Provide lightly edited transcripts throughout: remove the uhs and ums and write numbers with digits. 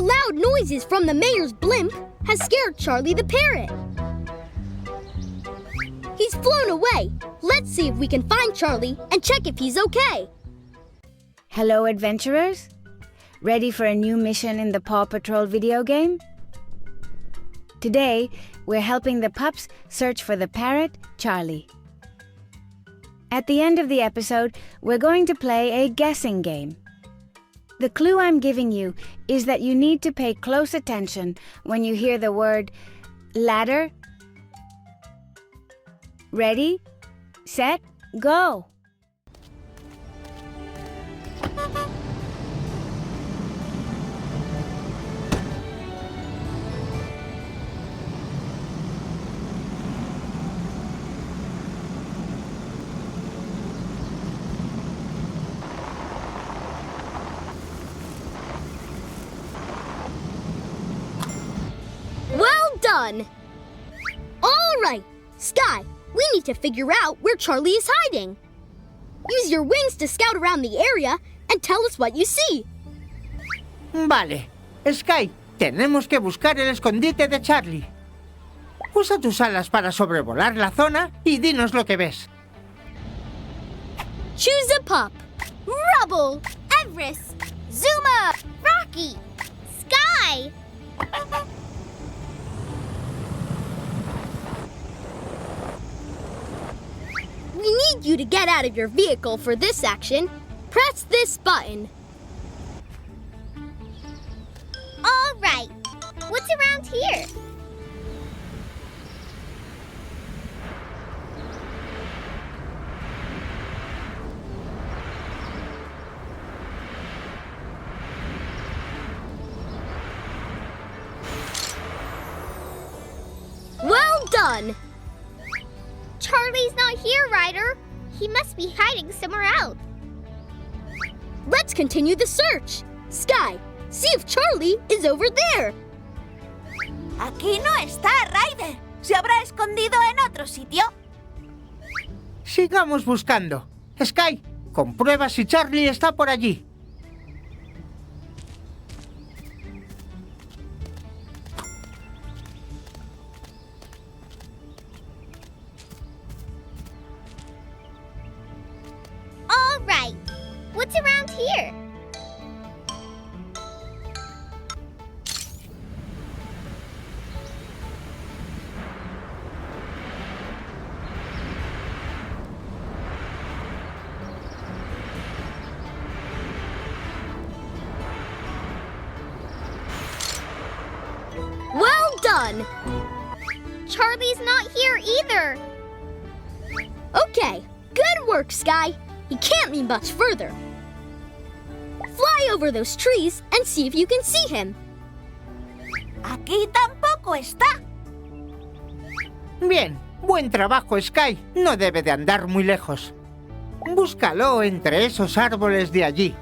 The loud noises from the mayor's blimp has scared Charlie the parrot. He's flown away. Let's see if we can find Charlie and check if he's okay. Hello, adventurers. Ready for a new mission in the Paw Patrol video game? Today, we're helping the pups search for the parrot, Charlie. At the end of the episode, we're going to play a guessing game. The clue I'm giving you is that you need to pay close attention when you hear the word ladder. Ready, set, go! Well done! All right, Sky, we need to figure out where Charlie is hiding. Use your wings to scout around the area and tell us what you see. Vale. Sky, tenemos que buscar el escondite de Charlie. Usa tus alas para sobrevolar la zona y dinos lo que ves. Choose a pup. Rubble, Everest, Zuma, Rocky, Sky. We need you to get out of your vehicle for this action. Press this button. All right. What's around here? Well done! Charlie's not here, Ryder. He must be hiding somewhere else. Let's continue the search. Sky, see if Charlie is over there. Aquí no está, Ryder. ¿Se habrá escondido en otro sitio? Sigamos buscando. Sky, comprueba si Charlie está por allí. All right. What's around here? Well done! Charlie's not here either. Okay, good work, Sky. He can't be much further. Fly over those trees and see if you can see him. Aquí tampoco está. Bien, buen trabajo, Sky. No debe de andar muy lejos. Búscalo entre esos árboles de allí.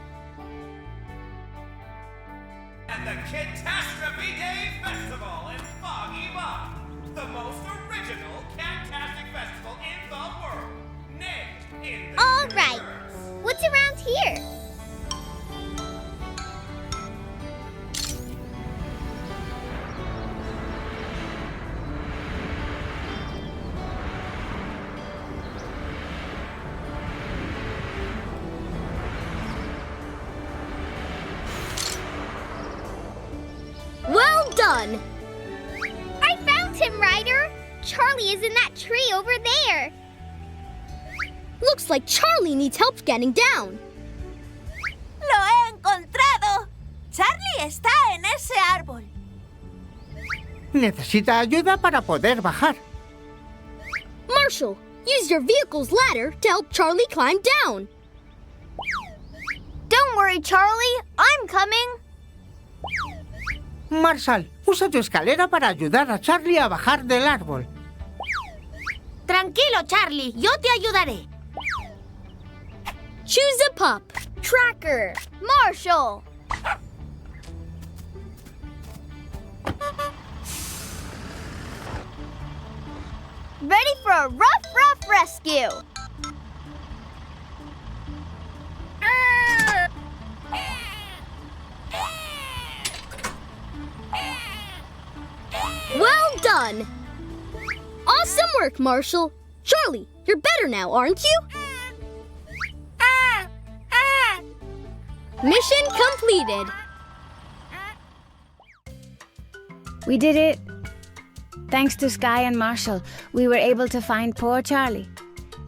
At the Catastrophe Day Festival in Foggy Bog, the most original Cattastic festival in the world. Nay, in the All right. universe. What's around here? Well done! I found him, Ryder. Charlie is in that tree over there. Looks like Charlie needs help getting down. ¡Lo he encontrado! Charlie está en ese árbol. Necesita ayuda para poder bajar. Marshall, use your vehicle's ladder to help Charlie climb down. Don't worry, Charlie. I'm coming. Marshall, usa tu escalera para ayudar a Charlie a bajar del árbol. Tranquilo, Charlie. Yo te ayudaré. Choose a pup. Tracker, Marshall. Ready for a rough rescue. done! Awesome work, Marshall. Charlie, you're better now, aren't you? Mission completed. We did it. Thanks to Sky and Marshall, we were able to find poor Charlie.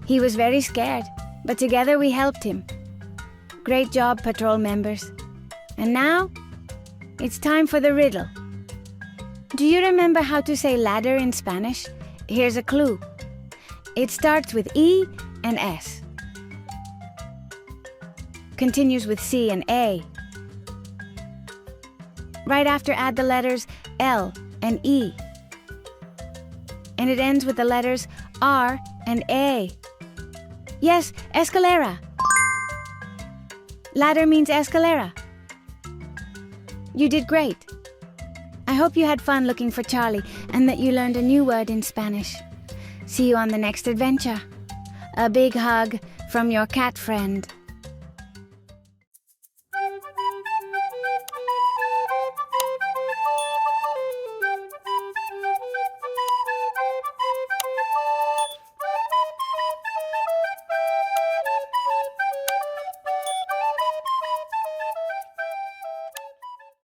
He was very scared, but together we helped him. Great job, patrol members. And now, it's time for the riddle. Do you remember how to say ladder in Spanish? Here's a clue. It starts with E and S. Continues with C and A. Right after, add the letters L and E. And it ends with the letters R and A. Yes, escalera. Ladder means escalera. You did great. I hope you had fun looking for Charlie and that you learned a new word in Spanish. See you on the next adventure. A big hug from your cat friend.